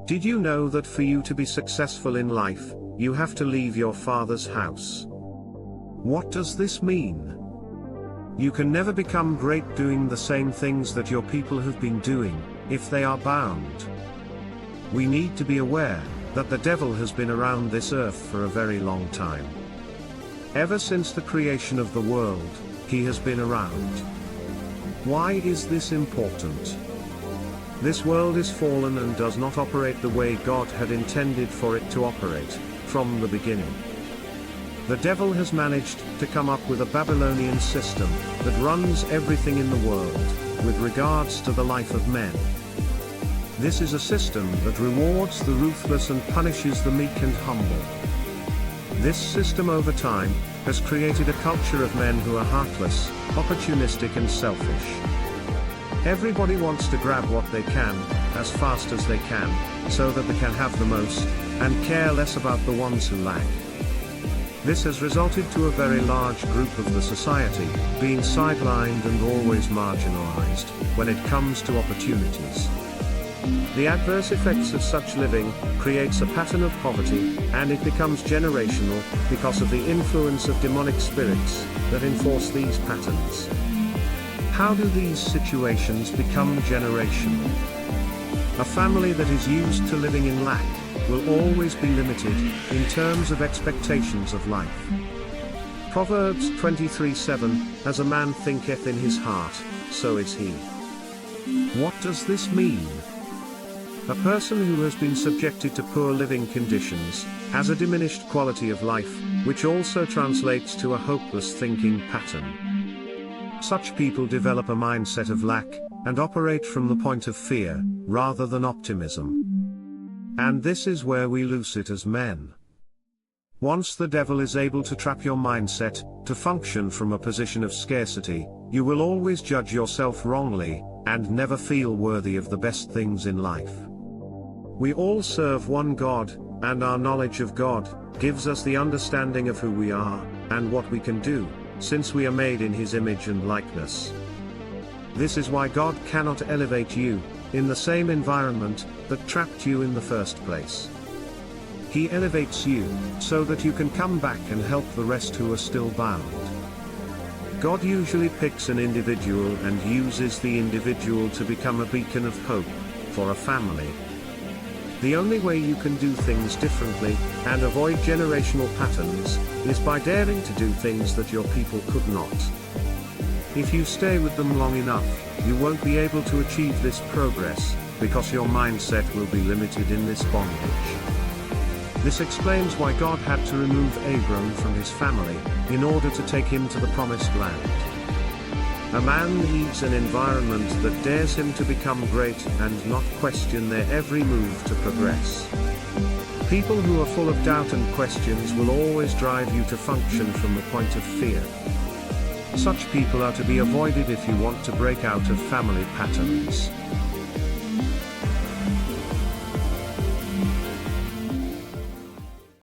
Did you know that for you to be successful in life, you have to leave your father's house? What does this mean? You can never become great doing the same things that your people have been doing, if they are bound. We need to be aware that the devil has been around this earth for a very long time. Ever since the creation of the world, he has been around. Why is this important? This world is fallen and does not operate the way God had intended for it to operate, from the beginning. The devil has managed to come up with a Babylonian system that runs everything in the world, with regards to the life of men. This is a system that rewards the ruthless and punishes the meek and humble. This system over time has created a culture of men who are heartless, opportunistic and selfish. Everybody wants to grab what they can, as fast as they can, so that they can have the most, and care less about the ones who lack. This has resulted to a very large group of the society being sidelined and always marginalized when it comes to opportunities. The adverse effects of such living creates a pattern of poverty, and it becomes generational because of the influence of demonic spirits that enforce these patterns. How do these situations become generational? A family that is used to living in lack will always be limited in terms of expectations of life. Proverbs 23:7, As a man thinketh in his heart, so is he. What does this mean? A person who has been subjected to poor living conditions has a diminished quality of life, which also translates to a hopeless thinking pattern. Such people develop a mindset of lack, and operate from the point of fear, rather than optimism. And this is where we lose it as men. Once the devil is able to trap your mindset to function from a position of scarcity, you will always judge yourself wrongly, and never feel worthy of the best things in life. We all serve one God, and our knowledge of God gives us the understanding of who we are, and what we can do, since we are made in His image and likeness. This is why God cannot elevate you in the same environment that trapped you in the first place. He elevates you so that you can come back and help the rest who are still bound. God usually picks an individual and uses the individual to become a beacon of hope for a family. The only way you can do things differently and avoid generational patterns is by daring to do things that your people could not. If you stay with them long enough, you won't be able to achieve this progress, because your mindset will be limited in this bondage. This explains why God had to remove Abram from his family, in order to take him to the promised land. A man needs an environment that dares him to become great and not question their every move to progress. People who are full of doubt and questions will always drive you to function from the point of fear. Such people are to be avoided if you want to break out of family patterns.